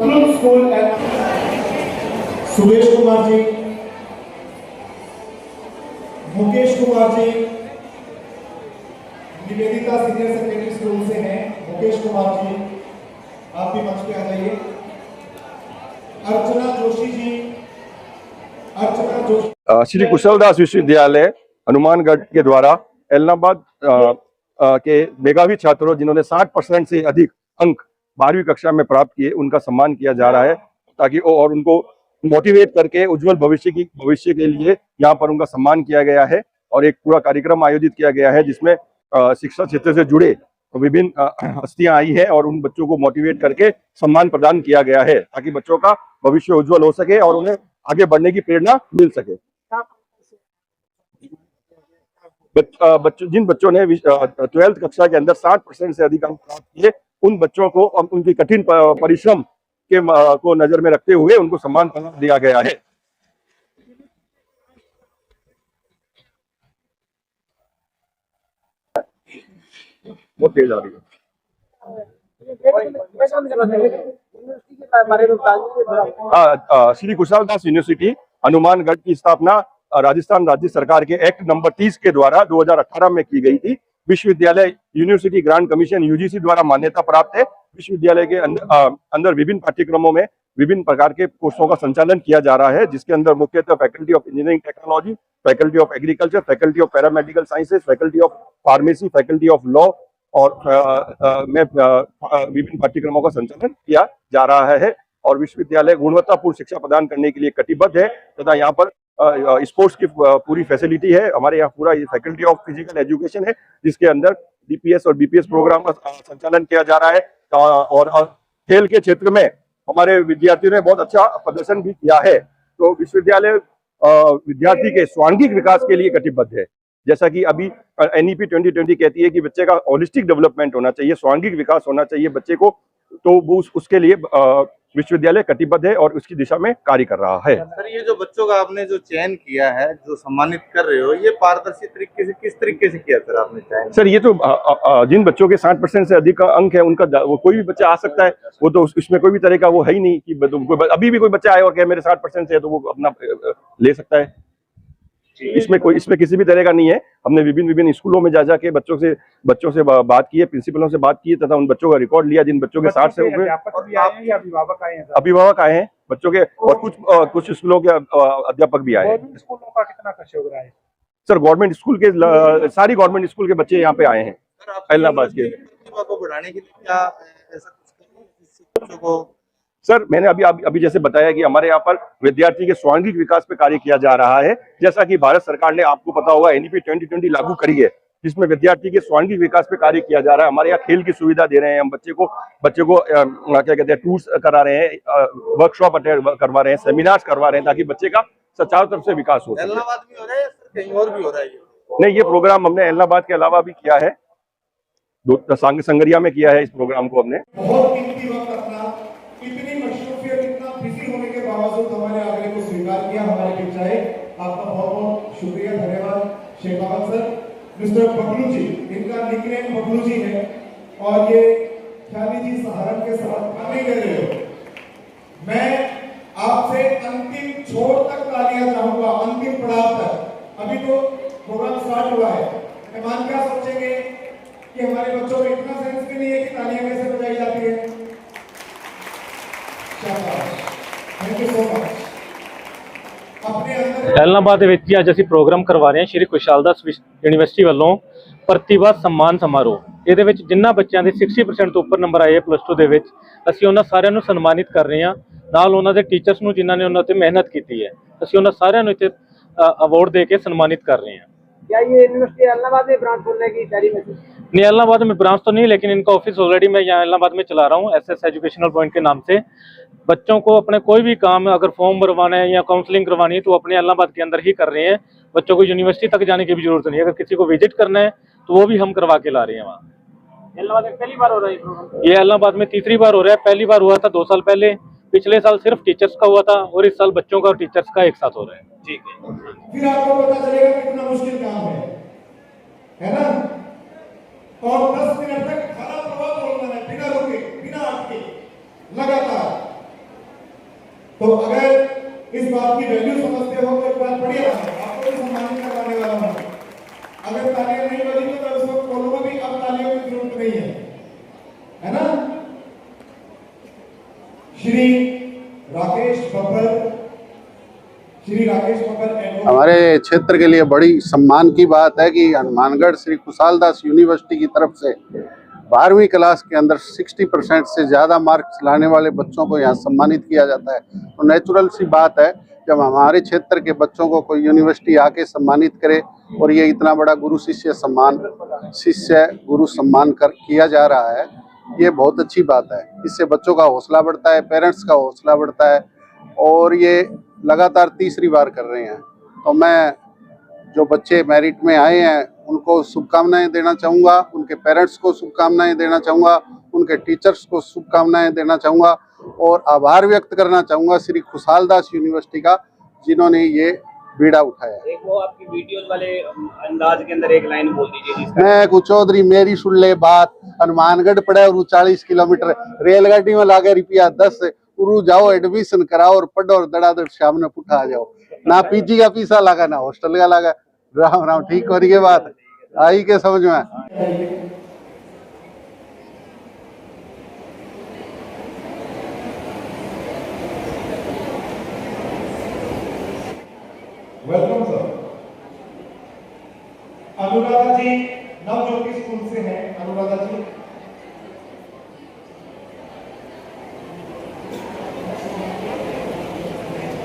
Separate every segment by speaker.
Speaker 1: School Suresh Kumar ji, Mukesh Kumar ji, Nivedita senior secondary school से हैं मुकेश कुमार जी, आप भी मंच पे आ जाइए। अर्चना जोशी जी, अर्चना जोशी।
Speaker 2: श्री कुशलदास विश्वविद्यालय हनुमानगढ़ के द्वारा एलनाबाद के मेधावी छात्रों जिन्होंने 60% से अधिक अंक 12वीं कक्षा में प्राप्त किए, उनका सम्मान किया जा रहा है ताकि और उनको मोटिवेट करके उज्जवल भविष्य के लिए यहाँ पर उनका सम्मान किया गया है। और एक पूरा कार्यक्रम आयोजित किया गया है जिसमें शिक्षा क्षेत्र से जुड़े विभिन्न हस्तियां आई है और उन बच्चों को मोटिवेट करके सम्मान प्रदान किया गया है ताकि बच्चों का भविष्य उज्जवल हो सके और उन्हें आगे बढ़ने की प्रेरणा मिल सके। जिन बच्चों ने 12th कक्षा के अंदर 60% से अधिक अंक प्राप्त किए, उन बच्चों को उनकी कठिन परिश्रम के को नजर में रखते हुए उनको सम्मान दिया गया है। बहुत तेज आ रही है। श्री कुशलदास यूनिवर्सिटी हनुमानगढ़ की स्थापना राजस्थान राज्य सरकार के एक्ट नंबर 30 के द्वारा 2018 में की गई थी। विश्वविद्यालय यूनिवर्सिटी ग्रांट कमीशन यूजीसी द्वारा मान्यता प्राप्त है। विश्वविद्यालय के अंदर विभिन्न पाठ्यक्रमों में विभिन्न प्रकार के कोर्सों का संचालन किया जा रहा है, जिसके अंदर मुख्यतः faculty of engineering technology, faculty of agriculture, faculty of paramedical sciences, faculty of pharmacy, faculty of law और में विभिन्न पाठ्यक्रमों का संचालन किया जा रहा है। और विश्वविद्यालय गुणवत्तापूर्ण शिक्षा प्रदान करने के लिए कटिबद्ध है तथा यहाँ पर स्पोर्ट्स की पूरी फैसिलिटी है। हमारे यहाँ पूरा फैकल्टी ऑफ फिजिकल एजुकेशन है जिसके अंदर डीपीएस और बीपीएस प्रोग्राम का संचालन किया जा रहा है। और खेल के क्षेत्र में हमारे विद्यार्थियों ने बहुत अच्छा प्रदर्शन भी किया है। तो विश्वविद्यालय विद्यार्थी के स्वांगिक विकास के लिए कटिबद्ध है। जैसा कि अभी एनईपी 2020 कहती है कि बच्चे का होलिस्टिक डेवलपमेंट होना चाहिए, स्वांगिक विकास होना चाहिए बच्चे को, तो वो उसके लिए विश्वविद्यालय कटिबद्ध है और उसकी दिशा में कार्य कर रहा है।
Speaker 3: सर, ये जो बच्चों का आपने जो चयन किया है, जो सम्मानित कर रहे हो, ये पारदर्शी तरीके से किस तरीके से किया सर आपने चयन?
Speaker 2: सर, ये तो जिन बच्चों के 60% से अधिक अंक है उनका वो कोई भी बच्चा आ सकता है। वो तो इसमें कोई भी तरह का वो है ही नहीं कि अभी भी कोई बच्चा आए और कहे मेरे 60% से है तो वो अपना ले सकता है। इसमें किसी भी तरह का नहीं है। हमने विभिन्न स्कूलों में जा के बच्चों से बात की है, प्रिंसिपलों से बात की है तथा उन बच्चों का रिकॉर्ड लिया जिन बच्चों के 60 से ऊपर। अभिभावक आए हैं बच्चों के और कुछ स्कूलों के अध्यापक भी आए हैं।
Speaker 1: स्कूलों का कितना खर्च हो रहा है
Speaker 2: सर? गवर्नमेंट स्कूल के सारी गवर्नमेंट स्कूल के बच्चे यहाँ पे आए हैं इलाहाबाद के।
Speaker 3: बढ़ाने के लिए क्या ऐसा को
Speaker 2: सर, मैंने अभी जैसे बताया कि हमारे यहाँ पर विद्यार्थी के स्वांगिक विकास पे कार्य किया जा रहा है। जैसा कि भारत सरकार ने, आपको पता होगा, एनईपी 2020 लागू करी है जिसमें विद्यार्थी के स्वांगिक विकास पे कार्य किया जा रहा है। हमारे यहाँ खेल की सुविधा दे रहे हैं हम बच्चे को क्या कहते हैं, टूर्स करा रहे हैं, वर्कशॉप अटेंड करवा रहे हैं, सेमिनार्स करवा रहे हैं ताकि बच्चे का चारों तरफ से विकास हो।
Speaker 3: इलाहाबाद में हो रहा है कहीं और भी हो रहा है?
Speaker 2: नहीं, ये प्रोग्राम हमने इलाहाबाद के अलावा भी किया है, संगरिया में किया है इस प्रोग्राम को हमने।
Speaker 1: बहुत कीमती वक्त अपना इतनी मशरूफियत, इतना बिजी होने के बावजूद हमारे आग्रह को स्वीकार किया, हमारे बीच आए। आपका बहुत बहुत शुक्रिया, धन्यवाद शेखावत सर। मिस्टर बबलू जी, इनका निकनेम बबलू जी है और ये ख्याली जी सहारन के साथ आने ले रहे हो। मैं आपसे अंतिम छोर तक तालियां चाहूंगा, अंतिम पड़ाव तक। अभी तो प्रोग्राम स्टार्ट हुआ है। मेहमान क्या सोचेंगे कि हमारे बच्चों में इतना सेंस भी नहीं है कि तालियां कैसे बजाई जाती है। Thank you so much.
Speaker 4: Allahabad ਵਿੱਚ ਅੱਜ ਅਸੀਂ ਪ੍ਰੋਗਰਾਮ ਕਰਵਾ ਰਹੇ ਹਾਂ ਸ਼੍ਰੀ ਕੁਸ਼ਲਦਾਸ ਯੂਨੀਵਰਸਿਟੀ ਵੱਲੋਂ ਪ੍ਰਤਿਭਾ ਸਨਮਾਨ ਸਮਾਰੋਹ। ਇਹਦੇ ਵਿੱਚ ਜਿੰਨਾ ਬੱਚਿਆਂ ਦੇ 60% ਤੋਂ ਉੱਪਰ ਨੰਬਰ ਆਏ +2 ਦੇ ਵਿੱਚ, ਅਸੀਂ ਉਹਨਾਂ ਸਾਰਿਆਂ ਨੂੰ ਸਨਮਾਨਿਤ ਕਰ ਰਹੇ ਹਾਂ। ਨਾਲ ਉਹਨਾਂ ਦੇ ਟੀਚਰਸ ਨੂੰ ਜਿਨ੍ਹਾਂ ਨੇ ਉਹਨਾਂ ਤੇ ਮਿਹਨਤ ਕੀਤੀ ਹੈ, ਅਸੀਂ ਉਹਨਾਂ ਸਾਰਿਆਂ ਨੂੰ ਇੱਥੇ अवार्ड दे के सम्मानित कर रहे हैं।
Speaker 5: क्या ये यूनिवर्सिटी इलाहाबाद में ब्रांच खोलने की तैयारी में?
Speaker 4: नहीं, इलाहाबाद में ब्रांच तो नहीं, लेकिन इनका ऑफिस ऑलरेडी मैं यहाँ इलाहाबाद में चला रहा हूँ एसएस एजुकेशनल पॉइंट के नाम से। बच्चों को अपने कोई भी काम अगर फॉर्म भरवाना है या काउंसलिंग करवानी है तो अपने इलाहाबाद के अंदर ही कर रहे हैं। बच्चों को यूनिवर्सिटी तक जाने की भी जरूरत नहीं है। अगर किसी को विजिट करना है तो वो भी हम करवा के ला रहे हैं वहाँ।
Speaker 5: इलाहाबाद में पहली बार हो रहा है प्रोग्राम?
Speaker 4: ये इलाहाबाद में तीसरी बार हो रहा है। पहली बार हुआ था 2 साल पहले, पिछले साल सिर्फ टीचर्स का हुआ था और इस साल बच्चों का और टीचर्स का एक साथ हो रहा है।
Speaker 3: ठीक है,
Speaker 1: फिर आपको पता चलेगा कितना मुश्किल काम है ना? और 10 मिनट तक खड़ा प्रभाव बोलना है, बिना रुके, बिना अटके, लगातार। तो अगर इस बात की वैल्यू समझते हो तो एक बार पढ़िए, आपको भी सम्मानित करवाने वाला हूं। अगर तालियां नहीं बजी तो उस वक्त बोलूंगा भी अब तालियों की जरूरत नहीं है ना। श्री राकेश बब्बर, श्री राकेश बब्बर
Speaker 6: हमारे क्षेत्र के लिए बड़ी सम्मान की बात है कि हनुमानगढ़ श्री कुशालदास यूनिवर्सिटी की तरफ से 12वीं क्लास के अंदर 60% से ज़्यादा मार्क्स लाने वाले बच्चों को यहाँ सम्मानित किया जाता है। तो नेचुरल सी बात है जब हमारे क्षेत्र के बच्चों को कोई यूनिवर्सिटी आके सम्मानित करे, और ये इतना बड़ा गुरु शिष्य गुरु सम्मान किया जा रहा है, ये बहुत अच्छी बात है। इससे बच्चों का हौसला बढ़ता है, पेरेंट्स का हौसला बढ़ता है, और ये लगातार तीसरी बार कर रहे हैं। तो मैं जो बच्चे मेरिट में आए हैं उनको शुभकामनाएं देना चाहूँगा, उनके पेरेंट्स को शुभकामनाएं देना चाहूँगा, उनके टीचर्स को शुभकामनाएं देना चाहूँगा, और आभार व्यक्त करना चाहूँगा श्री खुशालदास यूनिवर्सिटी का, जिन्होंने ये बीड़ा उठाया।
Speaker 5: एक वो आपकी वीडियोस वाले अंदाज के अंदर एक लाइन बोल दीजिए जिसका।
Speaker 6: मैं को चौधरी मेरी सुन ले बात, हनुमानगढ़ पड़े और 40 किलोमीटर, रेलगाड़ी में लागे रुपया 10, उरू जाओ एडमिशन कराओ और पढ़ो और दड़ादड़ शाम ने पुठा आ जाओ। ना पीजी का पीसा लगा ना हॉस्टल का लगा। राम राम, ठीक हो रही है बात, आई के समझ में।
Speaker 1: Welcome sir. Anuradha ji Navjyoti school से हैं। अनुराधा जी,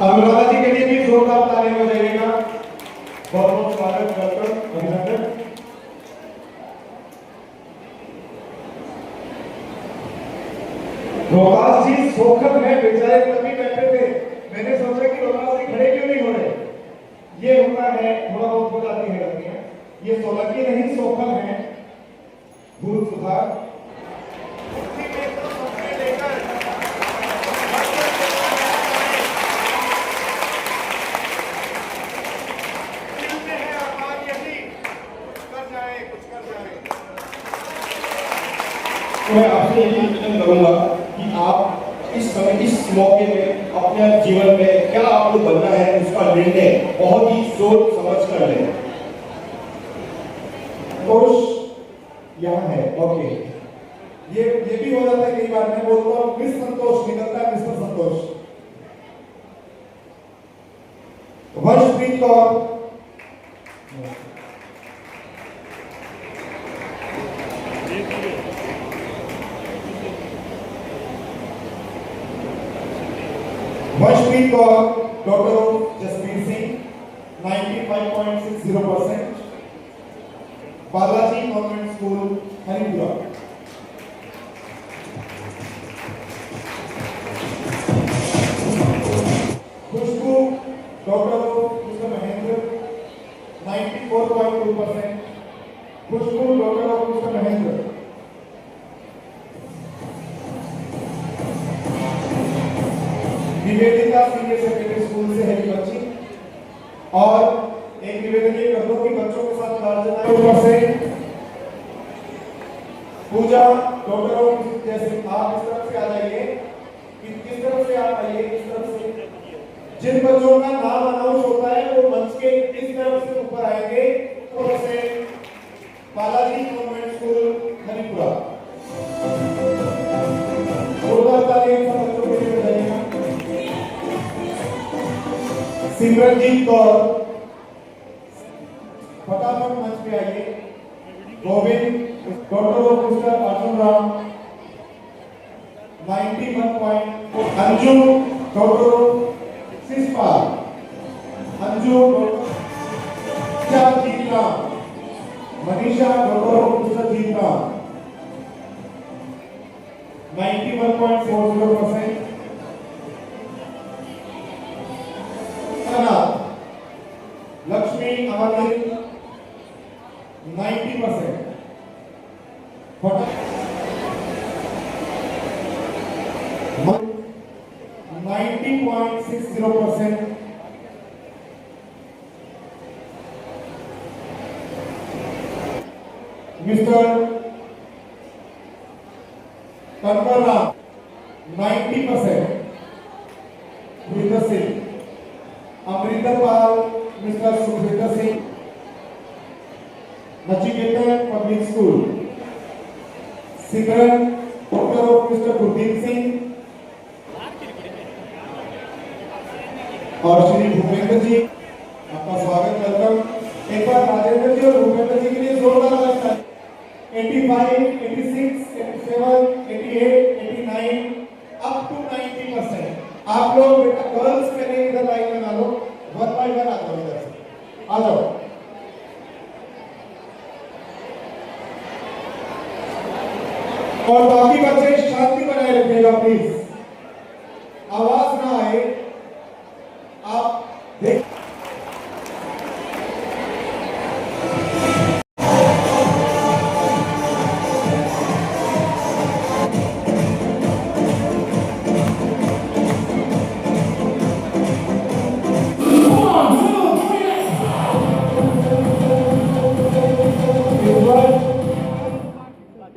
Speaker 1: अनुराधा जी के लिए भी जोरदार तालियां बजाइएगा। बहुत बहुत स्वागत, वेलकम, अभिनंदन। रोहतास जी सोखत में बेचारे तभी बैठे थे, मैंने सोचा कि रोहतास जी खड़े क्यों नहीं हो रहे। ये होता है, थोड़ा बहुत हो जाती है गलतियां। ये सोलंकी नहीं सोखत है, भूल सुधार।
Speaker 7: तो मैं आपसे यही निवेदन करूंगा कि आप इस समय इस मौके में अपने जीवन में क्या आपको बनना है उसका निर्णय बहुत ही सोच समझ कर लें।
Speaker 1: संतोष यहाँ है, ओके। ये भी हो जाता है कई बार, मैं बोलता हूँ मिस संतोष निकलता है mister Santosh. Varshpreet Kaur, Varshpreet Kaur, daughter of Jasveer Singh, 95.60%, Balaji government school Haripura. Khushboo, daughter of mister Mahendra, 94.2%, Khushboo daughter of mister Mahendra. Nivedita senior secondary school से है बच्ची, और एक निवेदन ये कर दो कि बच्चों के साथ ऊपर से पूजा डॉक्टर ऑफ, जैसे आप इस तरफ से आ जाइए, किस तरफ से आप आइए, इस तरफ से। जिन बच्चों का नाम अनाउंस होता है वो मंच के इस तरफ से ऊपर आएंगे। ऊपर से बालाजी गवर्नमेंट स्कूल हरिपुरा। सिमरनजीत कौर, फटाफट मंच पे आइए। Govind, doctor of mister Arjun Ram, 91. Anju, doctor of Shishpal, Anju Jeet Ram, Manisha, doctor of mister Jeet Ram, 91.40%। Lakshmi Amardeep, 90%। 90.60%। Mister Kanwar Ram, 90%। और श्री भूपेंद्र जी, आपका स्वागत, वेलकम। एक बार राजेंद्र जी और भूपेंद्र जी के लिए जोरदार आवाज ताली। 85, 86, 87, 88, 89 अप टू 90%। आप लोग बेटा गर्ल्स के लिए इधर लाइन में डालो, वन बाय वन आ जाओ, इधर से आ जाओ। और बाकी बच्चे शांति बनाए रखिएगा प्लीज, आवाज ना आए। आप देख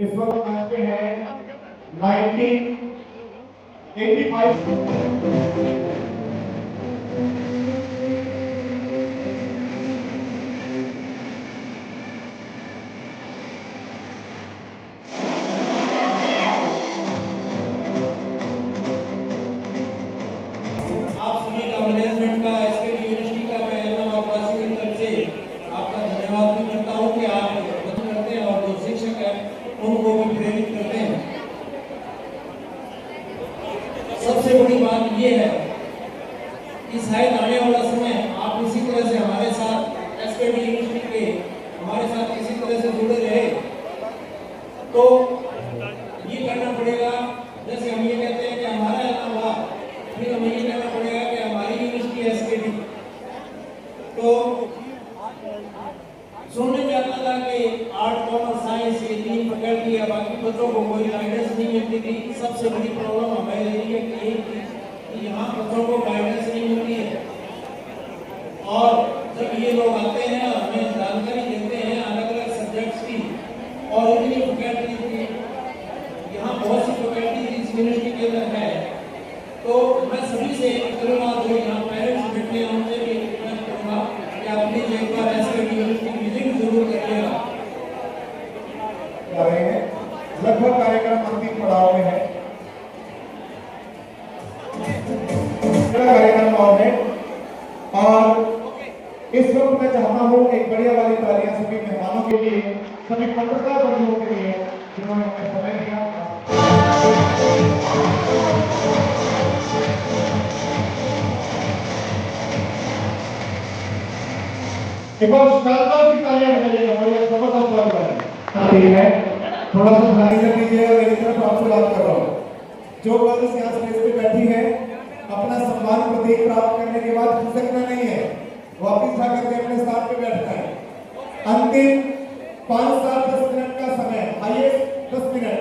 Speaker 1: इस वक्त आते हैं 1985।
Speaker 8: आप सभी का मैनेजमेंट का एसकेडी यूनिवर्सिटी का मैं एलनावासी की तरफ से आपका धन्यवाद भी करता हूं कि आप मदद करते हैं और जो शिक्षक हैं उनको भी प्रेरित करते हैं। सबसे बड़ी बात ये है कि शायद आने वाला समय आप इसी तरह से हमारे साथ एसकेडी यूनिवर्सिटी के हमारे साथ इसी तरह से जुड़े रहे, तो ये करना पड़ेगा। जैसे हम ये कहते हैं कि हमारा एलनावाद, फिर हमें ये कहना पड़ेगा कि हमारी यूनिवर्सिटी एसकेडी। तो सुनने में आता था कि आर्ट, कॉमर्स, साइंस ये तीन फैकल्टी या बाकी बच्चों को कोई गाइडेंस नहीं मिलती थी। सबसे बड़ी प्रॉब्लम हमें रही है कि यहाँ बच्चों को गाइडेंस नहीं मिलती है। और जब ये लोग आते हैं हमें जानकारी देते हैं अलग अलग सब्जेक्ट्स की, और इतनी फैकल्टी थी, यहाँ बहुत सी फैकल्टी इस यूनिवर्सिटी के अंदर है। तो मैं सभी से करूँगा, जो यहाँ पेरेंट्स बैठे हैं उनसे भी रिक्वेस्ट करूँगा कि आप प्लीज एक बार एसकेडी यूनिवर्सिटी विजिट जरूर करिएगा।
Speaker 1: जा रहे हैं, लगभग कार्यक्रम अंतिम पड़ाव में है। कार्यक्रम और है, और इस वक्त मैं चाहता हूँ एक बढ़िया वाली तालियां सभी मेहमानों के लिए, सभी पत्रकार बंधुओं के लिए जिन्होंने हमें समय दिया। एक बार शानदार सी तालियां बजाइएगा, बढ़िया जबरदस्त बात है। ठीक है, थोड़ा सा ध्यान दीजिएगा, मेरी तरफ आपसे बात कर रहा हूँ। जो गर्ल्स यहाँ स्टेज पे बैठी है, अपना सम्मान प्रतीक प्राप्त करने के बाद खिसकना नहीं है, वापिस जाकर के अपने स्थान पे बैठना है। अंतिम 5 से 10 मिनट का समय, हाईएस्ट 10 मिनट,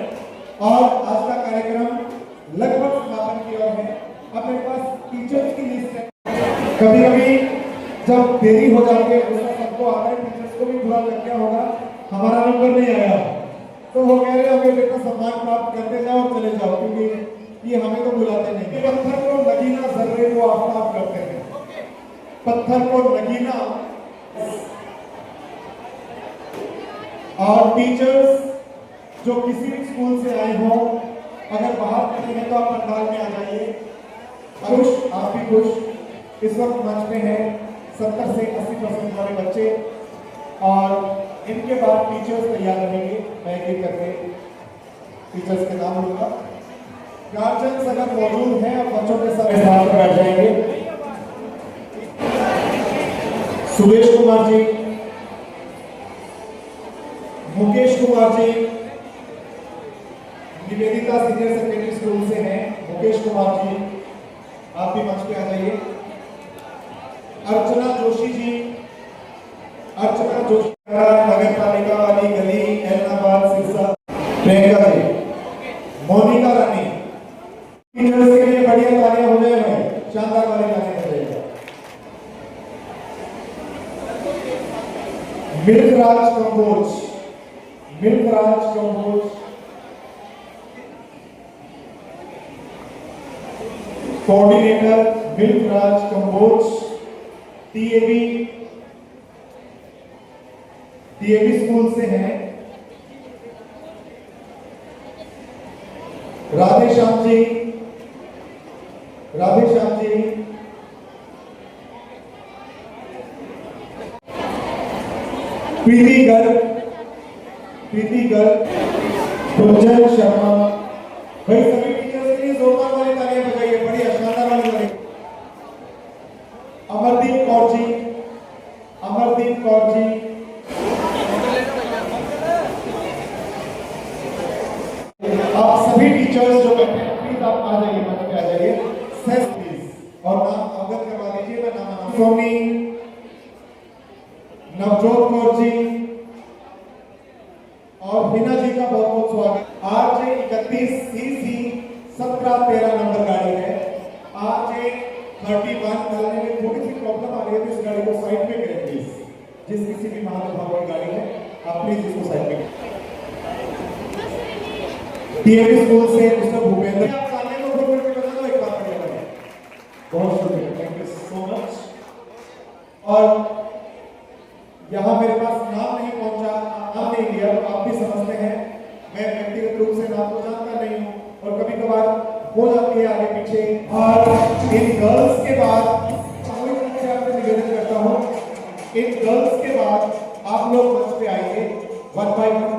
Speaker 1: और आज का कार्यक्रम लगभग समापन की ओर है। अब मेरे पास टीचर्स की लिस्ट है। कभी कभी जब देरी हो जाती है, उसका सबको आगे टीचर्स को भी बुरा लग गया होगा, हमारा नंबर नहीं आया, तो वो कह रहे होंगे बेटा सम्मान प्राप्त करते जाओ और चले जाओ, क्योंकि ये हमें तो बुलाते नहीं। पत्थर को नगीना जर्रे को आफ्ताब करते हैं, पत्थर को नगीना। और टीचर्स जो किसी भी स्कूल से आए हो, अगर बाहर खड़े हैं तो आप पंडाल में आ जाइए। खुश, आप भी खुश। इस वक्त मंच में है 70 से 80% वाले बच्चे, और इनके बाद टीचर्स तैयार रहेंगे। मैं एक करके टीचर्स के नाम लूंगा। गार्जियंस अगर मौजूद हैं और बच्चों के साथ बैठ जाएंगे। Suresh Kumar ji, Mukesh Kumar ji, Nivedita senior secondary school से हैं, मुकेश कुमार जी आप भी मंच पे आ जाइए। अर्चना जोशी जी, अर्चना जोशी नगर पालिका वाली गली, एलनाबाद, सिरसा। प्रियंका जी, मोनिका रानी, टीचर्स के लिए बढ़िया तालियां हो जाए, शानदार वाली तालियां हो जाएगा। मिल्कराज कंबोज, मिल्कराज कंबोज, कोऑर्डिनेटर मिल्कराज कंबोज, टीएबी स्कूल से हैं। राधेश्याम जी, प्रीति गर्ग, गुंजन शर्मा। भाई सभी टीचर्स के लिए जोरदार वाली तालियां बजाइए, बड़ी शानदार वाली तालियां। अमरदीप कौर जी, आप सभी टीचर्स जो बैठे हैं प्लीज आप आ जाइए, मंच पे आ जाइए। सेस प्लीज और नाम अवगत करवा दीजिए। मैं नाम सोनी, नवजोत कौर जी और हिना जी का बहुत बहुत स्वागत। RJ 31 CC 1713 नंबर गाड़ी है। RJ 31 चलने में थोड़ी सी प्रॉब्लम आ रही है तो इस गाड़ी को साइड में करें प्लीज। जिस किसी भी महानुभाव की गाड़ी है आप प्लीज इसको साइड में करें। DAV स्कूल से मिस्टर भूपेंद्र, आप तालियां को खोल के बजा दो एक बार बढ़िया बढ़िया। बहुत शुक्रिया, थैंक यू सो मच। और यहाँ मेरे पास नाम नहीं पहुंचा, नाम नहीं लिया तो आप भी समझते हैं मैं व्यक्तिगत रूप से नाम को जानता नहीं हूँ और कभी कभार हो जाती है आगे पीछे। और इन गर्ल्स के बाद आपसे निवेदन करता हूँ, इन गर्ल्स के बाद आप लोग मंच पे आइए, 1 by 1